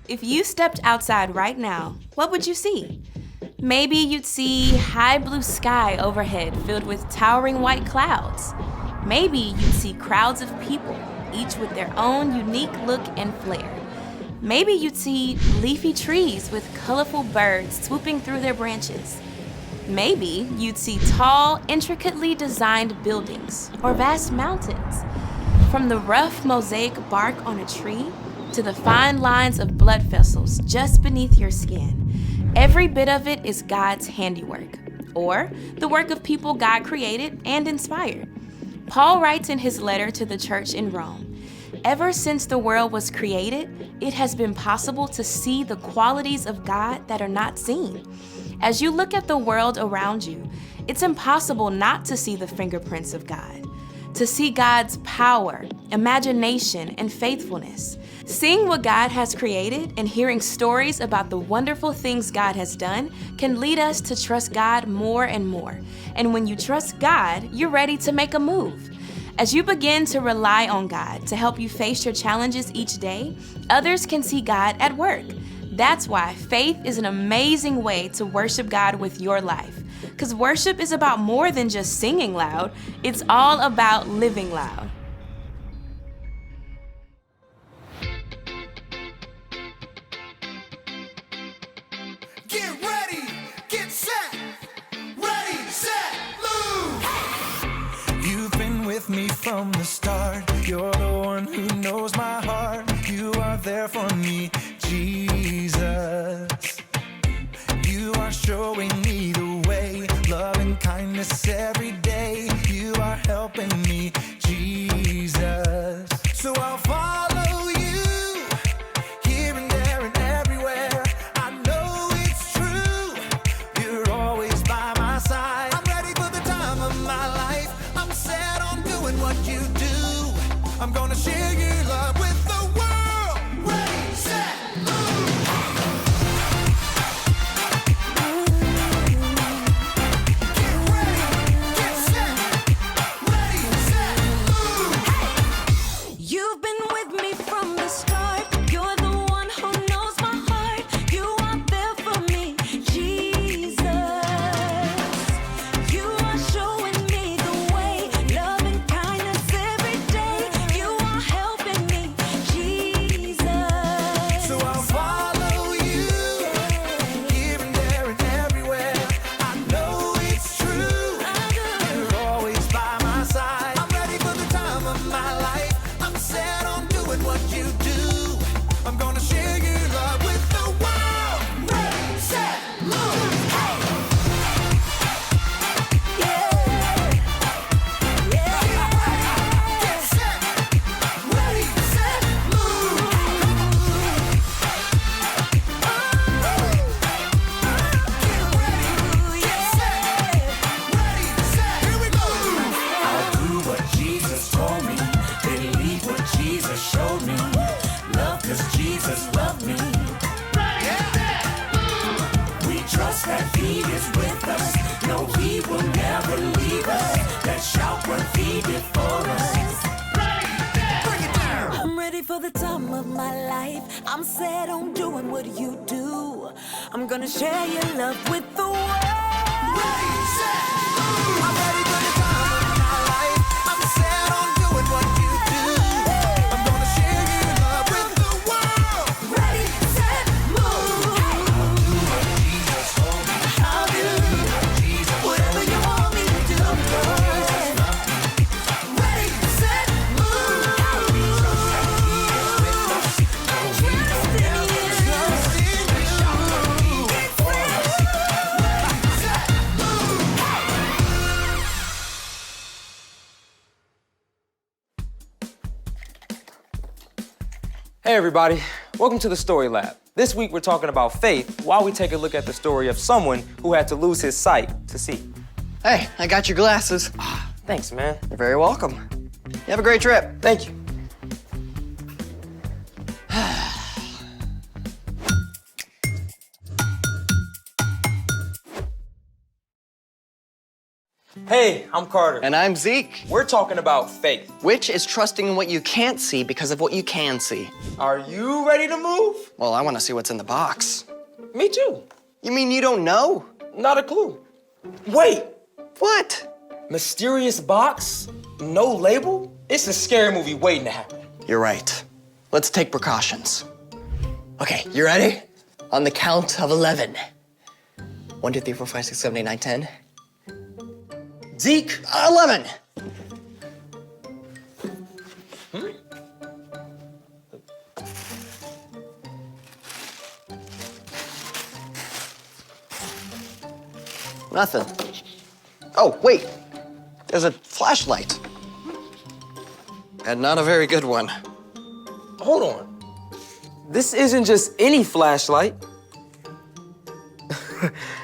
If you stepped outside right now, what would you see? Maybe you'd see high blue sky overhead filled with towering white clouds. Maybe you'd see crowds of people, each with their own unique look and flair. Maybe you'd see leafy trees with colorful birds swooping through their branches. Maybe you'd see tall, intricately designed buildings or vast mountains. From the rough mosaic bark on a tree to the fine lines of blood vessels just beneath your skin, every bit of it is God's handiwork, or the work of people God created and inspired. Paul writes in his letter to the church in Rome, "Ever since the world was created, it has been possible to see the qualities of God that are not seen." As you look at the world around you, it's impossible not to see the fingerprints of God, to see God's power, imagination, and faithfulness. Seeing what God has created and hearing stories about the wonderful things God has done can lead us to trust God more and more. And when you trust God, you're ready to make a move. As you begin to rely on God to help you face your challenges each day, others can see God at work. That's why faith is an amazing way to worship God with your life. Because worship is about more than just singing loud, it's all about living loud. Get ready, get set, ready, set, move! You've been with me from the start. You're the one who knows my heart. You are there for me, Jesus. You are showing me the way, love and kindness every day. You are helping me, Jesus. So I'll follow you, here and there and everywhere. I know it's true, you're always by my side. I'm ready for the time of my life. I'm set on doing what you do. I'm gonna share your love with the world. Ready, set, move! You've been with me from the start. You're the one who knows my heart. You are there for me, Jesus. You are showing me the way, love and kindness every day. You are helping me, Jesus. So I'll follow you, here and there and everywhere. I know it's true, you're always by my side. I'm ready for the time of my life. I'm set on doing what you do. I'm gonna share your love with the world. Ready, set, move! Get set, ready, set, move! Get ready, get set, ready, set, here we go! I'll do what Jesus told me, believe what Jesus showed me, love 'cause Jesus loved me. We trust that He is with us, no, He will never leave us. Let's shout what He did for us. Bring it down! I'm ready for the time of my life. I'm set on doing what you do. I'm gonna share your love with the world. Ready, set, move! I'm ready for the time of my life. I'm set on doing what you do. I'm gonna share your love with the world. Ready, set, move. Jesus told me, I'll do Jesus whatever you want me to do. ready, set, move. Hey everybody, welcome to the Story Lab. This week we're talking about faith while we take a look at the story of someone who had to lose his sight to see. Hey, I got your glasses. Thanks, man. You're very welcome. You have a great trip. Thank you. Hey, I'm Carter. And I'm Zeke. We're talking about faith. Which is trusting in what you can't see because of what you can see. Are you ready to move? Well, I want to see what's in the box. Me too. You mean you don't know? Not a clue. Wait, What? mysterious box? No label? It's a scary movie waiting to happen. You're right. Let's take precautions. Okay, you ready? On the count of 11. 1, 2, 3, 4, 5, 6, 7, 8, 9, 10. Zeke. 11. Nothing. Oh, wait. There's a flashlight. And not a very good one. Hold on. This isn't just any flashlight.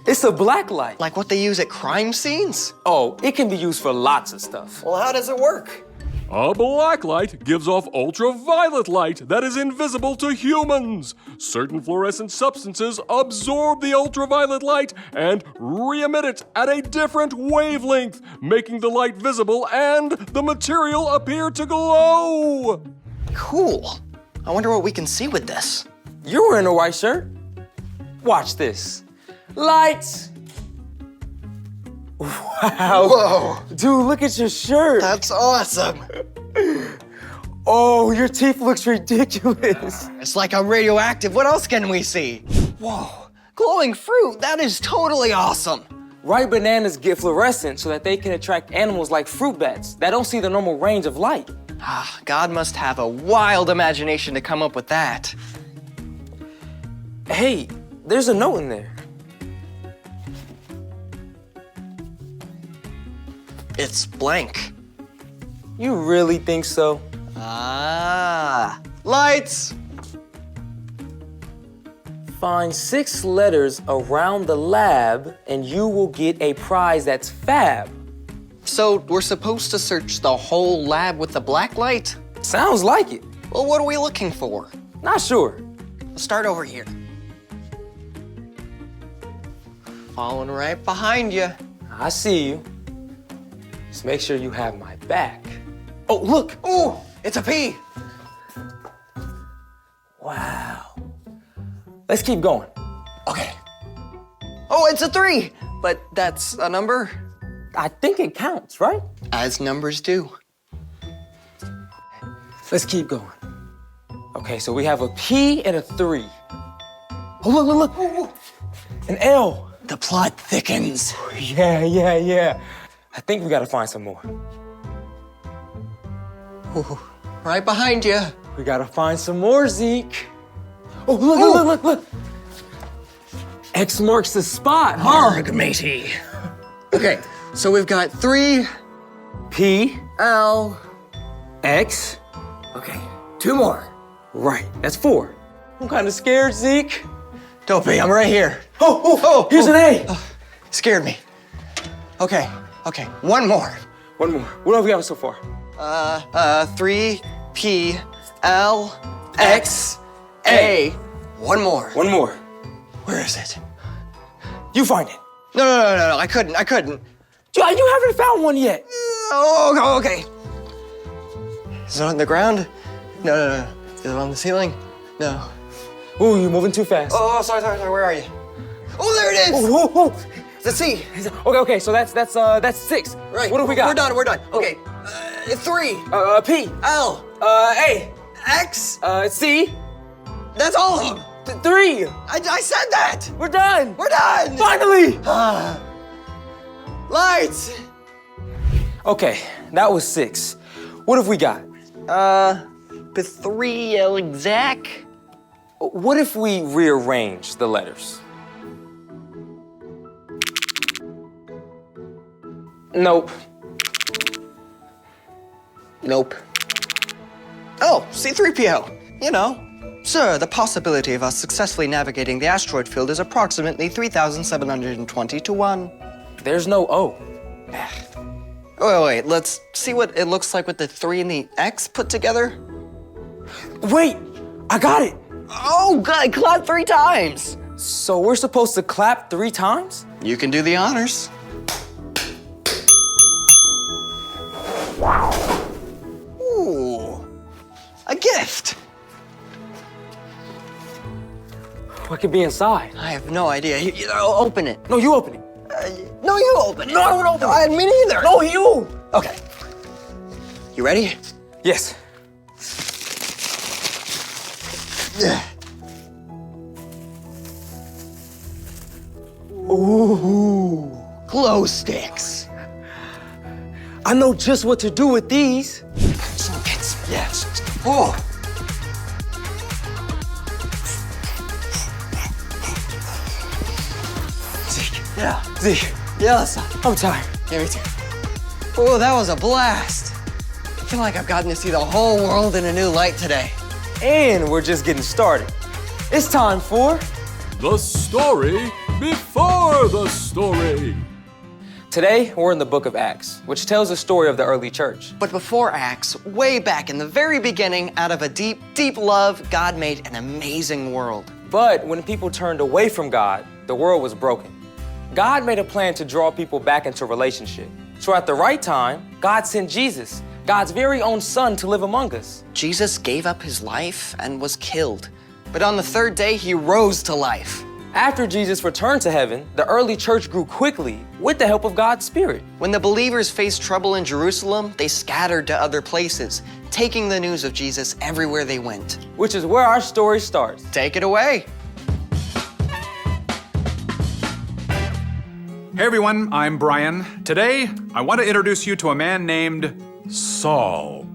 It's a black light. Like what they use at crime scenes? Oh, it can be used for lots of stuff. Well, how does it work? A black light gives off ultraviolet light that is invisible to humans. Certain fluorescent substances absorb the ultraviolet light and re-emit it at a different wavelength, making the light visible and the material appear to glow. Cool. I wonder what we can see with this. You're wearing a white shirt. Watch this. Lights. Wow. Whoa. Dude, look at your shirt. That's awesome. Oh, your teeth looks ridiculous. It's like I'm radioactive. What else can we see? Whoa. Glowing fruit. That is totally awesome. Ripe bananas get fluorescent so that they can attract animals like fruit bats that don't see the normal range of light. Ah, God must have a wild imagination to come up with that. Hey, there's a note in there. It's blank. You really think so? Ah. Lights. Find 6 letters around the lab and you will get a prize that's fab. So we're supposed to search the whole lab with the black light? Sounds like it. Well, what are we looking for? Not sure. Let's start over here. Following right behind you. I see you. Just make sure you have my back. Oh, look. Ooh, it's a P. Wow. Let's keep going. Okay. Oh, it's a 3. But that's a number? I think it counts, right? As numbers do. Let's keep going. Okay, so we have a P and a 3. Oh, look. Ooh. An L. The plot thickens. Yeah. I think we gotta find some more. Ooh, right behind you. We gotta find some more, Zeke. Oh, look. X marks the spot, huh? Arg, matey. Okay, so we've got 3, P, L. X. Okay, 2 more. Right, that's 4. I'm kinda scared, Zeke. Don't be, I'm right here. Oh, here's an A. Scared me. Okay, 1 more. One more. What have we got so far? 3, P, L, X, A. 1 more. One more. Where is it? You find it. No, I couldn't. You haven't found one yet. Oh, okay. Is it on the ground? No. Is it on the ceiling? No. Ooh, you're moving too fast. Oh, sorry, where are you? Oh, there it is! Oh. It's a C. Okay, so that's 6. Right. What have we got? We're done. Okay. 3, P, L, A, X. C, That's all of them. 3. I said that. We're done. We're done. Finally. Lights. Okay, that was 6. What have we got? The 3 exact. What if we rearrange the letters? Nope. Oh, C-3PO. You know. Sir, the possibility of us successfully navigating the asteroid field is approximately 3,720 to 1. There's no O. Wait, let's see what it looks like with the 3 and the X put together. Wait, I got it. Oh, God, clap 3 times. So we're supposed to clap 3 times? You can do the honors. Ooh, a gift. What could be inside? I have no idea. Open it. No, you open it. No, you open it. No, I don't open it. Me neither. No, you. Okay. You ready? Yes. Ooh, glow sticks. I know just what to do with these. Yes. Oh. Zeke. Yeah. Zeke, Yes. I'm tired. Yeah, me too. Oh, that was a blast. I feel like I've gotten to see the whole world in a new light today. And we're just getting started. It's time for The story before the story. Today, we're in the book of Acts, which tells the story of the early church. But before Acts, way back in the very beginning, out of a deep, deep love, God made an amazing world. But when people turned away from God, the world was broken. God made a plan to draw people back into relationship. So at the right time, God sent Jesus, God's very own son, to live among us. Jesus gave up his life and was killed. But on the third day, he rose to life. After Jesus returned to heaven, the early church grew quickly with the help of God's Spirit. When the believers faced trouble in Jerusalem, they scattered to other places, taking the news of Jesus everywhere they went. Which is where our story starts. Take it away. Hey everyone, I'm Brian. Today, I want to introduce you to a man named Saul.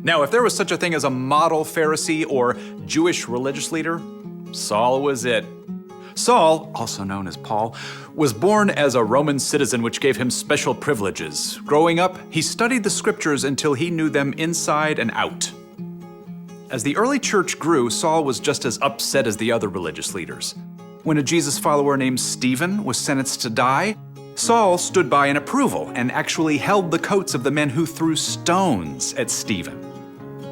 Now, if there was such a thing as a model Pharisee or Jewish religious leader, Saul was it. Saul, also known as Paul, was born as a Roman citizen, which gave him special privileges. Growing up, he studied the scriptures until he knew them inside and out. As the early church grew, Saul was just as upset as the other religious leaders. When a Jesus follower named Stephen was sentenced to die, Saul stood by in approval and actually held the coats of the men who threw stones at Stephen.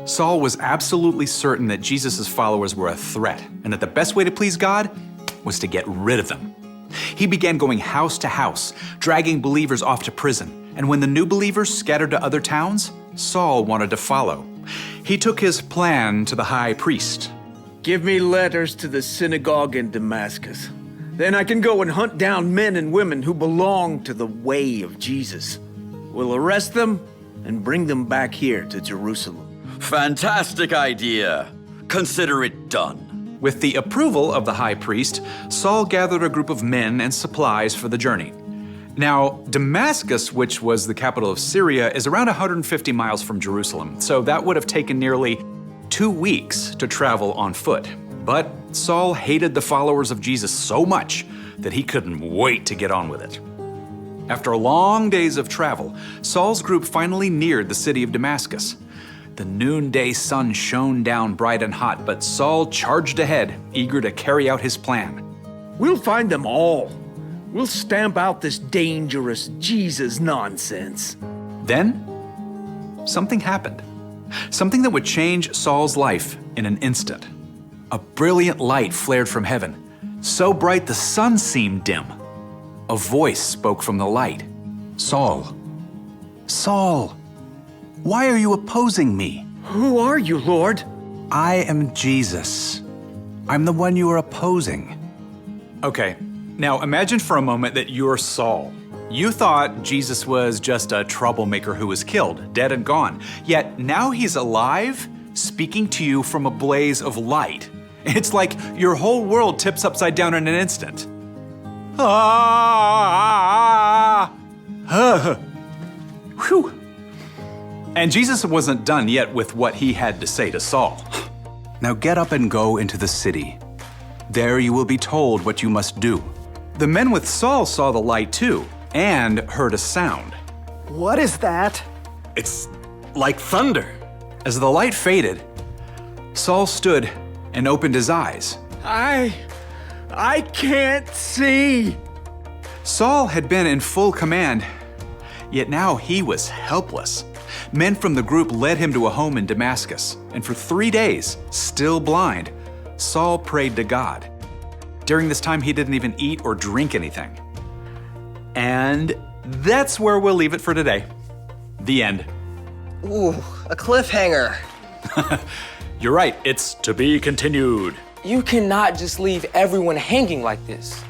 Saul was absolutely certain that Jesus' followers were a threat and that the best way to please God was to get rid of them. He began going house to house, dragging believers off to prison. And when the new believers scattered to other towns, Saul wanted to follow. He took his plan to the high priest. Give me letters to the synagogue in Damascus. Then I can go and hunt down men and women who belong to the way of Jesus. We'll arrest them and bring them back here to Jerusalem. Fantastic idea. Consider it done. With the approval of the high priest, Saul gathered a group of men and supplies for the journey. Now, Damascus, which was the capital of Syria, is around 150 miles from Jerusalem, so that would have taken nearly 2 weeks to travel on foot. But Saul hated the followers of Jesus so much that he couldn't wait to get on with it. After long days of travel, Saul's group finally neared the city of Damascus. The noonday sun shone down bright and hot, but Saul charged ahead, eager to carry out his plan. We'll find them all. We'll stamp out this dangerous Jesus nonsense. Then, something happened. Something that would change Saul's life in an instant. A brilliant light flared from heaven, so bright the sun seemed dim. A voice spoke from the light. Saul, Saul, why are you opposing me? Who are you, Lord? I am Jesus. I'm the one you are opposing. Okay, now imagine for a moment that you're Saul. You thought Jesus was just a troublemaker who was killed, dead and gone. Yet now he's alive, speaking to you from a blaze of light. It's like your whole world tips upside down in an instant. Whew. And Jesus wasn't done yet with what he had to say to Saul. Now get up and go into the city. There you will be told what you must do. The men with Saul saw the light too, and heard a sound. What is that? It's like thunder. As the light faded, Saul stood and opened his eyes. I can't see. Saul had been in full command, yet now he was helpless. Men from the group led him to a home in Damascus, and for 3 days, still blind, Saul prayed to God. During this time, he didn't even eat or drink anything. And that's where we'll leave it for today. The end. Ooh, a cliffhanger. You're right, it's to be continued. You cannot just leave everyone hanging like this.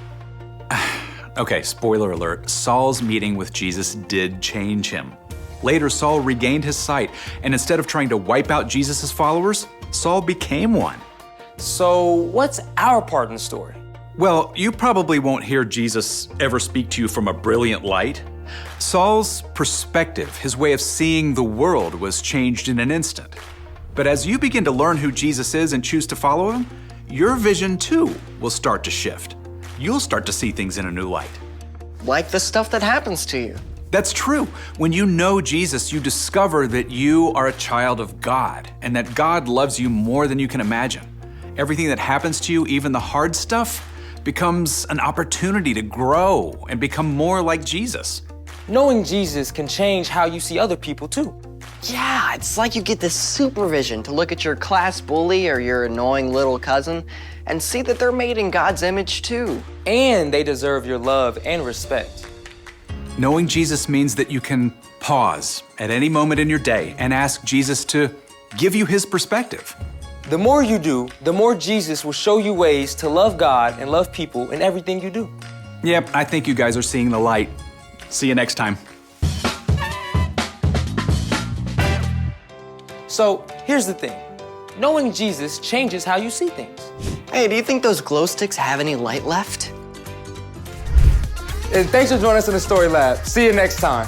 Okay, spoiler alert, Saul's meeting with Jesus did change him. Later, Saul regained his sight, and instead of trying to wipe out Jesus' followers, Saul became one. So, what's our part in the story? Well, you probably won't hear Jesus ever speak to you from a brilliant light. Saul's perspective, his way of seeing the world, was changed in an instant. But as you begin to learn who Jesus is and choose to follow him, your vision too will start to shift. You'll start to see things in a new light. Like the stuff that happens to you. That's true. When you know Jesus, you discover that you are a child of God and that God loves you more than you can imagine. Everything that happens to you, even the hard stuff, becomes an opportunity to grow and become more like Jesus. Knowing Jesus can change how you see other people too. Yeah, it's like you get this supervision to look at your class bully or your annoying little cousin and see that they're made in God's image too. And they deserve your love and respect. Knowing Jesus means that you can pause at any moment in your day and ask Jesus to give you his perspective. The more you do, the more Jesus will show you ways to love God and love people in everything you do. Yep, I think you guys are seeing the light. See you next time. So, here's the thing. Knowing Jesus changes how you see things. Hey, do you think those glow sticks have any light left? And thanks for joining us in the Story Lab. See you next time.